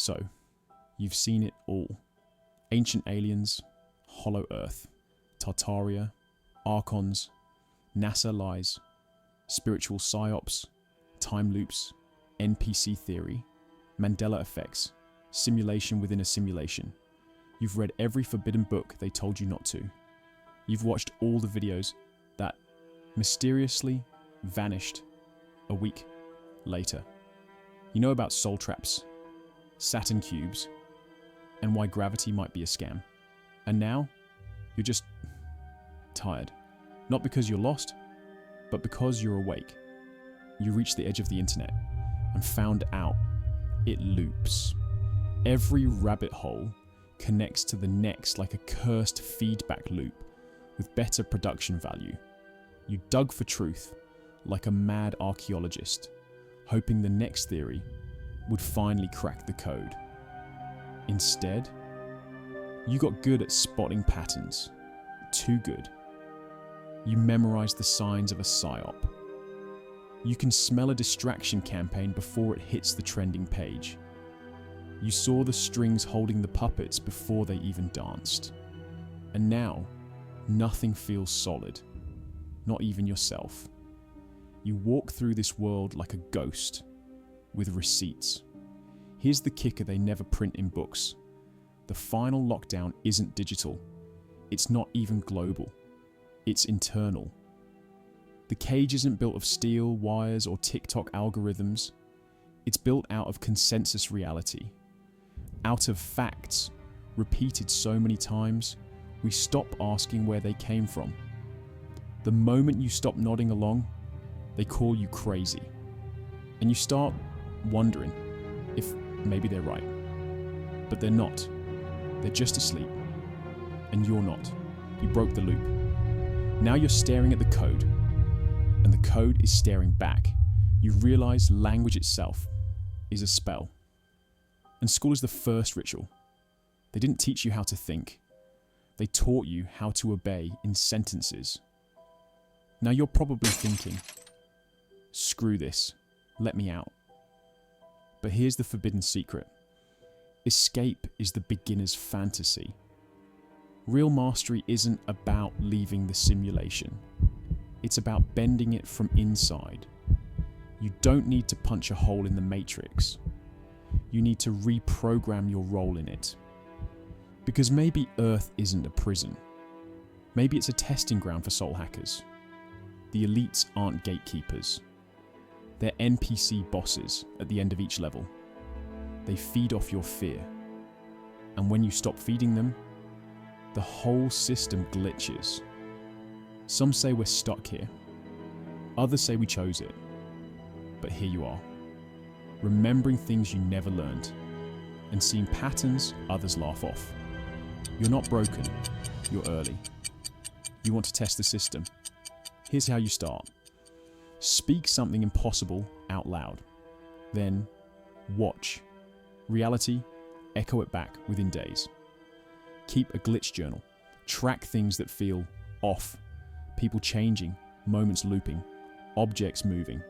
So, you've seen it all. Ancient aliens, Hollow Earth, Tartaria, Archons, NASA lies, spiritual psyops, time loops, NPC theory, Mandela effects, simulation within a simulation. You've read every forbidden book they told you not to. You've watched all the videos that mysteriously vanished a week later. You know about soul traps, Saturn cubes, and why gravity might be a scam. And now, you're just tired. Not because you're lost, but because you're awake. You reached the edge of the internet and found out it loops. Every rabbit hole connects to the next like a cursed feedback loop with better production value. You dug for truth like a mad archaeologist, hoping the next theory would finally crack the code. Instead, you got good at spotting patterns. Too good. You memorized the signs of a psyop. You can smell a distraction campaign before it hits the trending page. You saw the strings holding the puppets before they even danced. And now, nothing feels solid. Not even yourself. You walk through this world like a ghost, with receipts. Here's the kicker they never print in books. The final lockdown isn't digital. It's not even global. It's internal. The cage isn't built of steel, wires, or TikTok algorithms. It's built out of consensus reality. Out of facts, repeated so many times, we stop asking where they came from. The moment you stop nodding along, they call you crazy. And you start wondering if maybe they're right. But they're not. They're just asleep. And you're not. You broke the loop. Now you're staring at the code. And the code is staring back. You realize language itself is a spell. And school is the first ritual. They didn't teach you how to think. They taught you how to obey in sentences. Now you're probably thinking, screw this, let me out. But here's the forbidden secret. Escape is the beginner's fantasy. Real mastery isn't about leaving the simulation. It's about bending it from inside. You don't need to punch a hole in the matrix. You need to reprogram your role in it. Because maybe Earth isn't a prison. Maybe it's a testing ground for soul hackers. The elites aren't gatekeepers. They're NPC bosses at the end of each level. They feed off your fear. And when you stop feeding them, the whole system glitches. Some say we're stuck here. Others say we chose it. But here you are, remembering things you never learned and seeing patterns others laugh off. You're not broken, you're early. You want to test the system. Here's how you start. Speak something impossible out loud. Then watch. Reality, echo it back within days. Keep a glitch journal. Track things that feel off. People changing, moments looping, objects moving.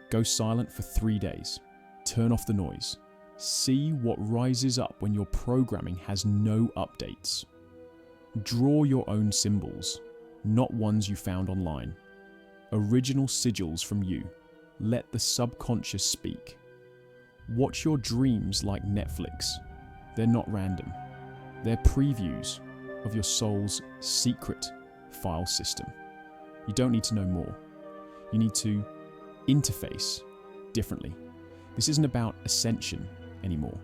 Go silent for 3 days. Turn off the noise. See what rises up when your programming has no updates. Draw your own symbols, not ones you found online. Original sigils from you. Let the subconscious speak. Watch your dreams like Netflix. They're not random. They're previews of your soul's secret file system. You don't need to know more. You need to interface differently. This isn't about ascension anymore.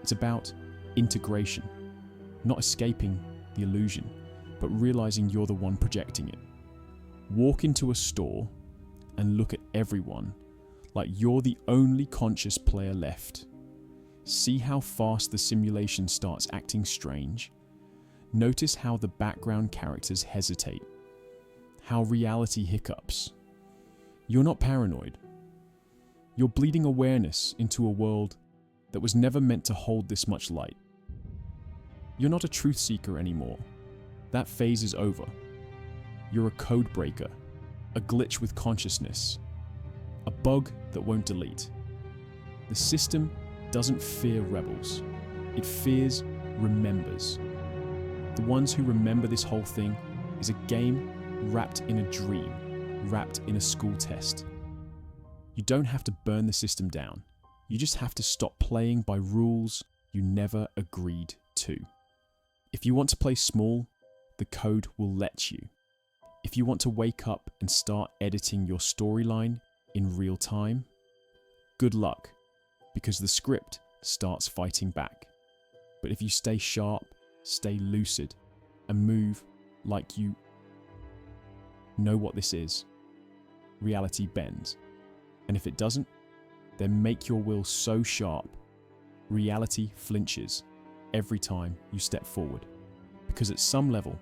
It's about integration, not escaping the illusion, but realizing you're the one projecting it. Walk into a store and look at everyone like you're the only conscious player left. See how fast the simulation starts acting strange. Notice how the background characters hesitate, how reality hiccups. You're not paranoid. You're bleeding awareness into a world that was never meant to hold this much light. You're not a truth seeker anymore. That phase is over. You're a code breaker, a glitch with consciousness, a bug that won't delete. The system doesn't fear rebels. It fears remembers. The ones who remember this whole thing is a game wrapped in a dream, wrapped in a school test. You don't have to burn the system down. You just have to stop playing by rules you never agreed to. If you want to play small, the code will let you. If you want to wake up and start editing your storyline in real time, good luck, because the script starts fighting back. But if you stay sharp, stay lucid, and move like you know what this is, reality bends. And if it doesn't, then make your will so sharp, reality flinches every time you step forward. Because at some level,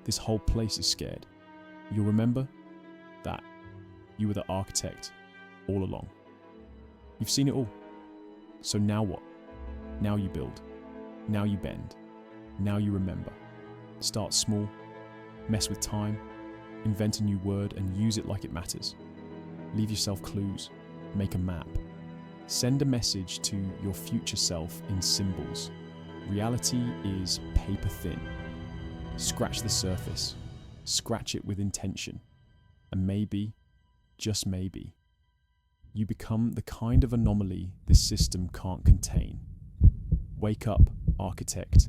this whole place is scared. You'll remember that you were the architect all along. You've seen it all. So now what? Now you build. Now you bend. Now you remember. Start small, mess with time, invent a new word and use it like it matters. Leave yourself clues, make a map. Send a message to your future self in symbols. Reality is paper thin. Scratch the surface, scratch it with intention, and maybe, just maybe, you become the kind of anomaly this system can't contain. Wake up, architect.